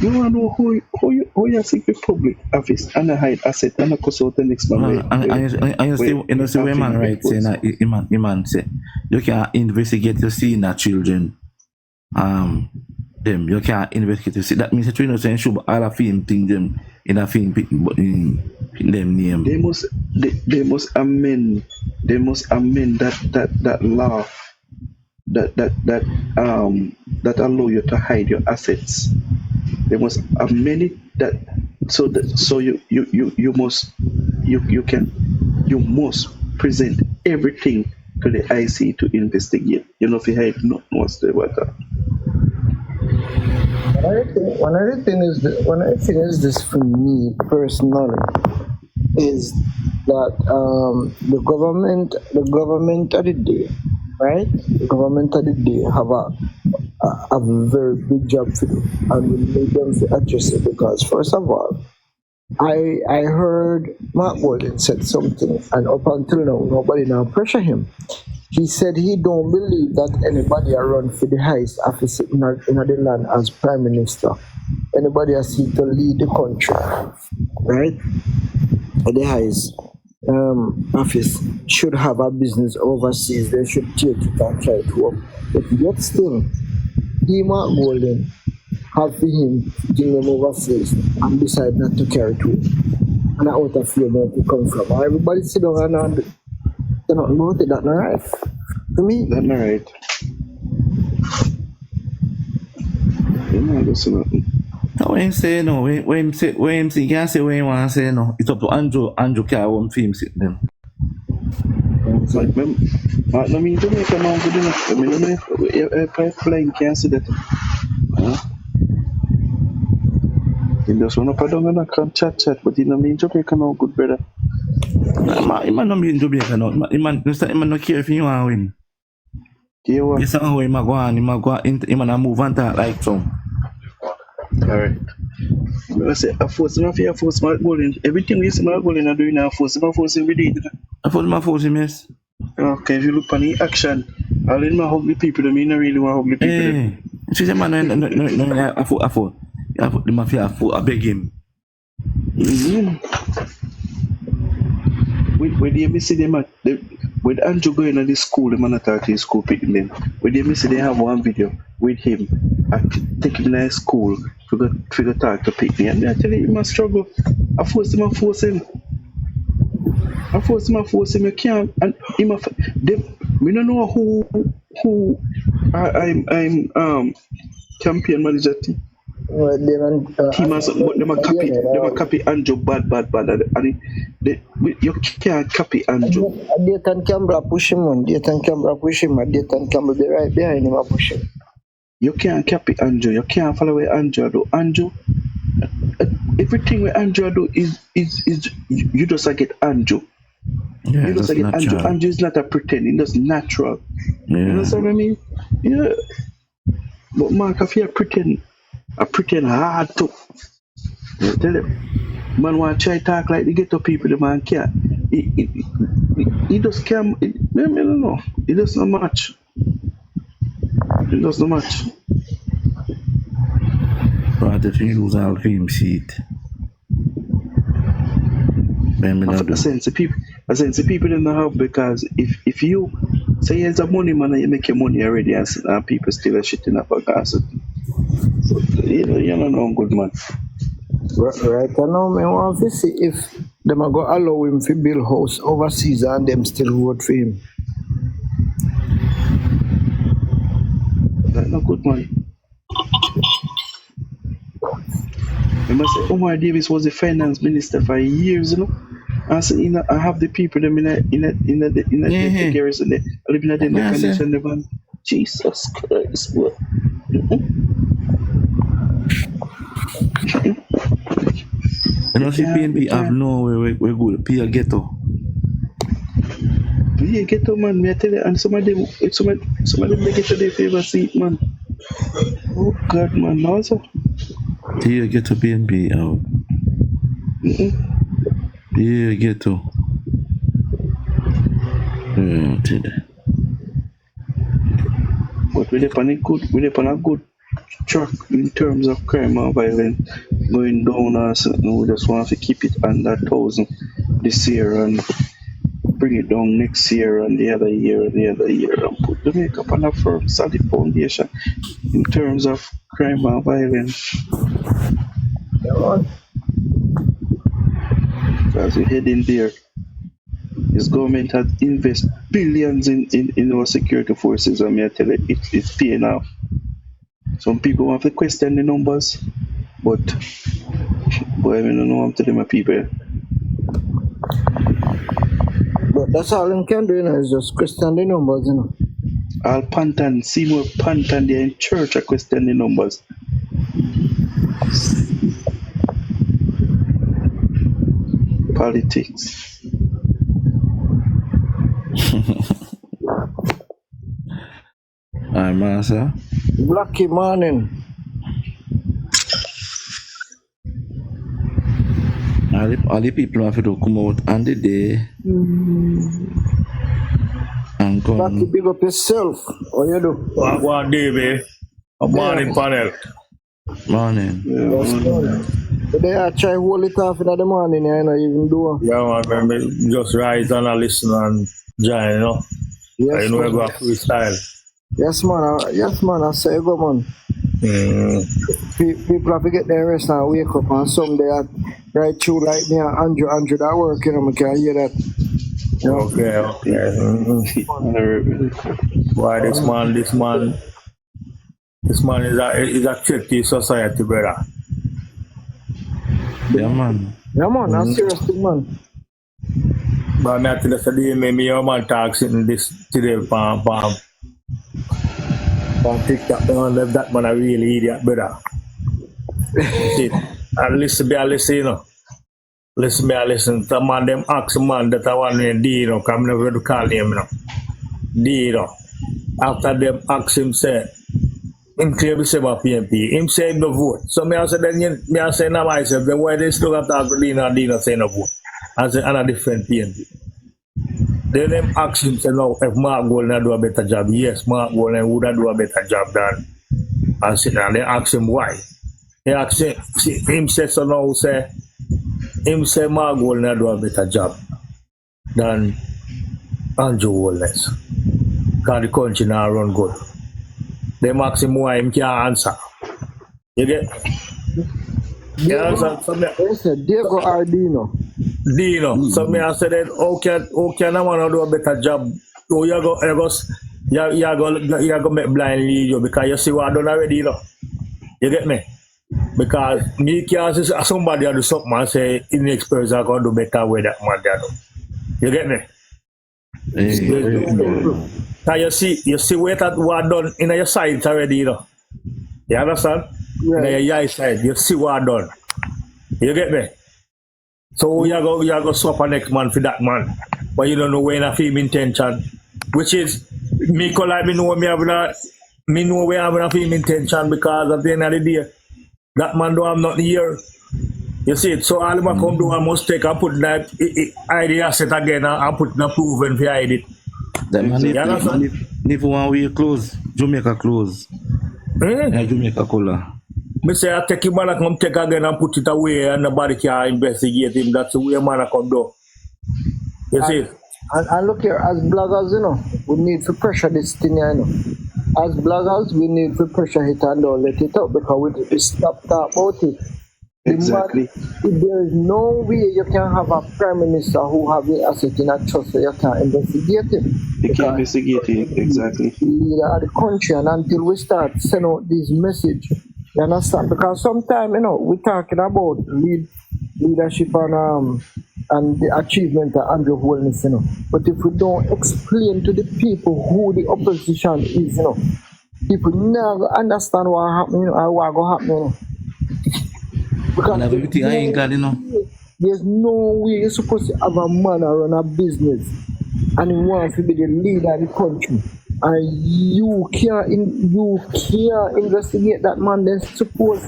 you want to know who you secret public office and a hide asset and a cost out the next man. And you see where man right say that man say you can investigate your senior children. Them you can investigate to see that means that you know saying should all of film thing them in a film in them name. They must amend that law that allow you to hide your assets. They must amend it so you must present everything to the IC to investigate. You know if you hide nothing what's the matter. One other thing is this for me personally is that the government of the day, right? The government of the day have a very big job to do, and we need them to address it because first of all, I heard Mark Walden said something, and up until now nobody now pressure him. He said he don't believe that anybody run for the highest office in the land as Prime Minister. Anybody has seen to lead the country, right? The highest office should have a business overseas. They should take it and try to work. But yet still, he Mark Golden have for him to bring them overseas and decide not to carry it with. And out of fear where to come from. Everybody sit down and they're not about it. That's not right. To me, that's not right. You're not listening. No, when him say no, when him say he can't say what he want to say no. It's up to Andrew can't want film sit them. Like, I mean, Jamaica now good enough. I mean, if pipeline can't see that. You just want to put down and I can chat, but you know, I mean, Jamaica now good, brother. He man not be in Jamaica now. He man not care if he want to win. Yeah, what? This is how he man go on. He man move and talk like some. Alright. I say, I force him, I force Mark Golden. Everything we see Mark Golden are doing now, I force him every day. I force him, yes. Okay, if you look on the action, I'll let my hug the people, I mean, I really want to hug the people. Hey, she's a man, no, I the mafia, I beg him. When they see them at with Andrew going to this school, the man attack his school picking them. When they see they have one video with him taking him to school to go talk to pick me, and I tell you, he must struggle. I force him. You can't, and him. We don't know who I'm campaign manager team. Well, Team has but them a copy Andrew bad, and you can't copy Andrew. Dayton Campbell push him on. Dayton Campbell be right behind him and push him. You can't copy Andrew. You can't follow where Andrew do. Andrew everything we Andrew do is you just like get Andrew. Yeah, You just that's like Andrew. natural. Andrew is not a pretend, it's just natural. You Yeah. understand what I mean? Yeah. But Mark, if you pretend hard to. You tell him, man want to try talk like the ghetto people, the man can't. He just can't, I don't know. It does not match. It does not match. But if you lose all film seat. I sense the people don't have, because if you say you're a money man and you make your money already and people still are shitting up a gas. So you don't know good man. Right now, I want to see if them are going to allow him to build house overseas and them still vote for him. That's not good man. I must say, Omar Davis was the finance minister for years, you know. And so, I have the people them in the garrison there. I live in the condition of them. Jesus Christ, boy. You know, see, PNP have nowhere we go to pay a ghetto. Yeah, ghetto man, me I tell you, and some of them they get to their favor seat, man. Oh God, man, also. Pay a ghetto PNP out. Pay a ghetto. But we're on a good track in terms of crime and violence going down or something. We just want to keep it under 1,000 this year and bring it down next year and the other year and put Jamaica on a firm solid foundation in terms of crime and violence. Because we're heading there. This government has invested billions in our security forces, and I tell you, it's paying off. Some people want to question the numbers, but boy, I don't know what I'm telling my people. But that's all I can do, you know, is just question the numbers, you know. All Pantan, Seymour Pantan, they're in church, I question the numbers. Politics. Hi, Master. Blacky morning. All the people have to come out on the day and come. Blacky, big up yourself. How you do? What day, babe? A morning panel. Morning. Yes, morning. Today I try to hold it off in the morning, you know, even do. Yeah, man, just rise and listen and join, you know. Yes, you know, I man. go freestyle. Yes, man. I say go, man. People have to get their rest and wake up, and someday I right through like me and Andrew that work, you know, I can hear that. You know? Okay. Why this man is a threat to society, brother. Yeah, man. Yeah, man, that's serious thing, man. But I tell you today, me and man talk sitting this today, pam. TikTok, don't let that man a really idiot, brother. See, I listen, you know. Listen. Some man them ask man that I want to D, you know, come never to call him, you know. D, you know. After them ask him, say, him clear say about PNP. Him say no vote. So me I say then me I say now myself, then why they still got talk to Dina say no vote. I say and a different PNP. Then them ask him say no, if Mark Golden do a better job, yes, Mark Golden would do a better job than and say and they ask him why. They ask him say so now say him say Mark Golden do a better job than Andrew Wallace. Because the country now run good. They ask him why him can't answer. You get? Diego Ardino. Dino. So me I said that how can I wanna do a better job? So you go make blind lead you because you see what I done already, you know. You get me? Because me can't see somebody do something and say the next person gonna do better with that man there. You get me? Cause you see what done in your side already, you know. You understand? Right. In your side, you see what done. You get me? So you go swap a next man for that man. But you don't know when I feel intention. Which is me like me know we having a film intention because at the end of the day, that man don't have nothing here. You see it? So all of them come do a mistake and put that hide the asset again and put the proven for hide it. That man if one way close, Jamaica close. Jamaica color. Me say I take him man and come take again and put it away and nobody can investigate him. That's the way man come do. You see it? And look here, as bloggers, you know, we need to pressure this thing, you know. As bloggers, we need to pressure it and don't let it up because we need to stop talking about it. Exactly. There is no way you can have a prime minister who have the asset in a trust so you can't investigate him. You can't investigate him, exactly. The leader of the country, and until we start sending out this message, you understand? Because sometimes, you know, we're talking about leadership and the achievement of Andrew Holness, you know. But if we don't explain to the people who the opposition is, you know, people never understand what happening, you know, or what go happen, you know. Because everything I ain't got, you know. There's no way you're supposed to have a man run a business and he wants to be the leader of the country. And you can't investigate that man. Then suppose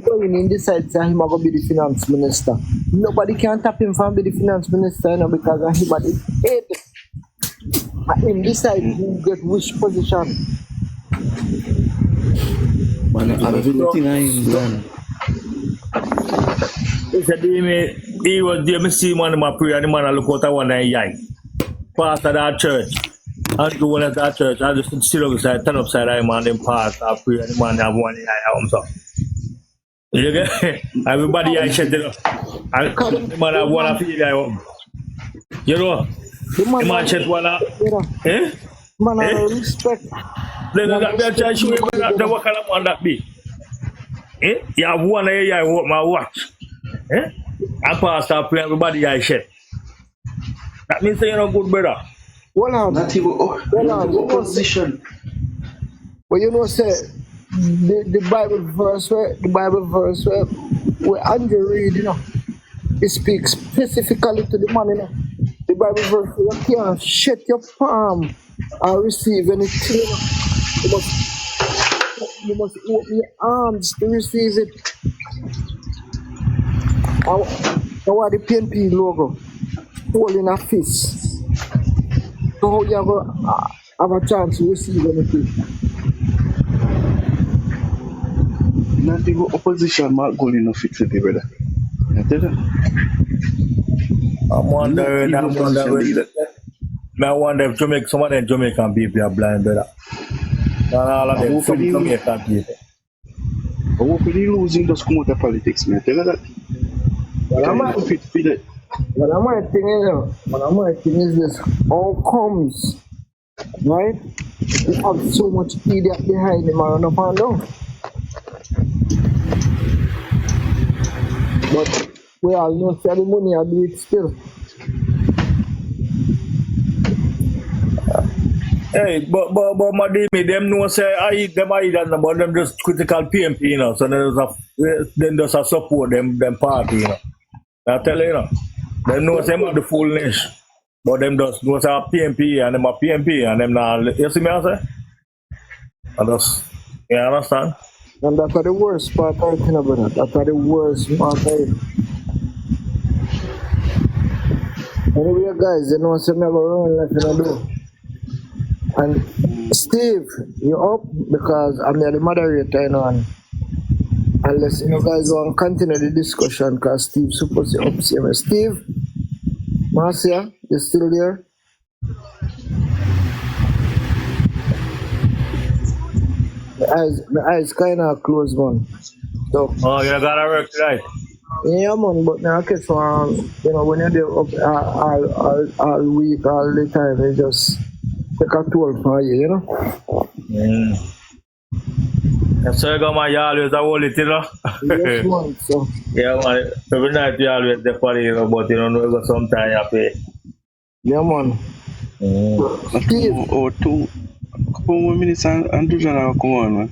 going in decide that him going to be the finance minister. Nobody can tap him from be the finance minister, you know, because of him at his head. And him decide who get which position. Man, everything I ain't done. He said he was there, me see man in my prayer, the man I look out at one and yai. Pastor that church. I go one at that church, I just sit upside, turn upside down, man, then pass, I pray, and the man have one yai, so. You get everybody yai shut it up. The man have one feel yai. You know? The man shut one up. Eh? Man, I respect. Then that be a church, you the what kind of man that be? Eh? You have one yai, my watch. Eh? I pass that pray, everybody yai shut. That means you're not good, brother. Well, not even opposition. But you know, say the Bible verse where Andrew read, you know, it speaks specifically to the man, you know. The Bible verse, you can't shut your palm and receive anything. You must open your arms to receive it. I want the PNP logo holding a fist. So how you have a chance to receive anything? Not even opposition mark goal enough fit for the brother. I tell you. I'm wondering if Jamaica, some of them Jamaican people are blind, brother. And all of them, some Jamaican people. I hope they losing just come out of politics, man. Tell you that. But my thing is this, all comes, right? You have so much idiot behind him and up and down. But we all know ceremony I do it still. Hey, but my them know say I but them just critical PMP, you know, so then just a support them party, you know. I tell you, you know. They know them have the fullness, but them just know say PMP and them are PMP and them now. You see me I say? And just, you understand? And that's the worst part I think about it. That's the worst part of it. Anyway, guys, you know, so me go run like I do. And Steve, you up because I'm the moderator, you know, and unless you know guys want to continue the discussion because Steve's supposed to up here. Steve, Marcia, you still there? My eyes kind of closed, man. So, oh, you gotta work tonight. Yeah, man, but now I catch one, you know, when you're there up all week, all the time, it just take a toll for you, you know? So you got my always a hold it, you know? Yes, man, so. Yeah, man, every night you always the party, you know, but you don't know, you got some time you pay. Yeah, man. Steve. Or 2 more minutes and do that come on, man.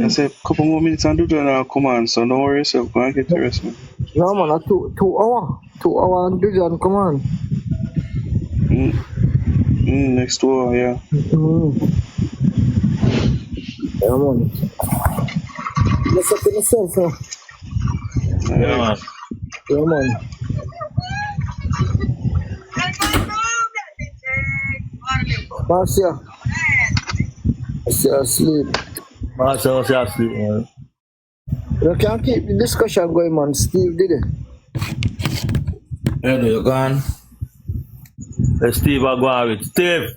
I said, couple more minutes and do that now. Come on, so don't worry yourself. Go and get your rest, man. No, man, a 2 hour. 2 hour and Dijon, come on. Next 2 hours, yeah. Yeah, man. Let's up in yourself, now. Yeah, man. Yeah, man. Marcia. Marcia asleep. Marcia was asleep, man. You can't keep the discussion going, man. Steve did it. Yeah, you're gone. Let's Steve I go out with Steve.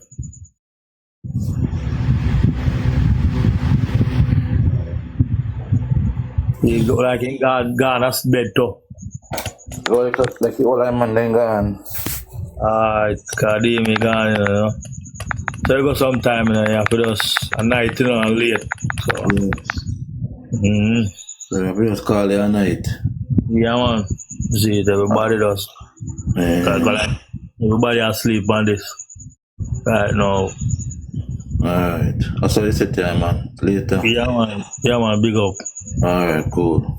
He look like he gone as bed too. Like the old man then gone. Alright, cause he gone, you know. So you go sometime, you know, you have to just a night, you know, and late. So So we just call it a night. yeah, man. See it, everybody does. Like, everybody asleep on this right now. Alright. I saw you sit there, man. Later. Yeah, man. Yeah, man. Big up. Alright, cool.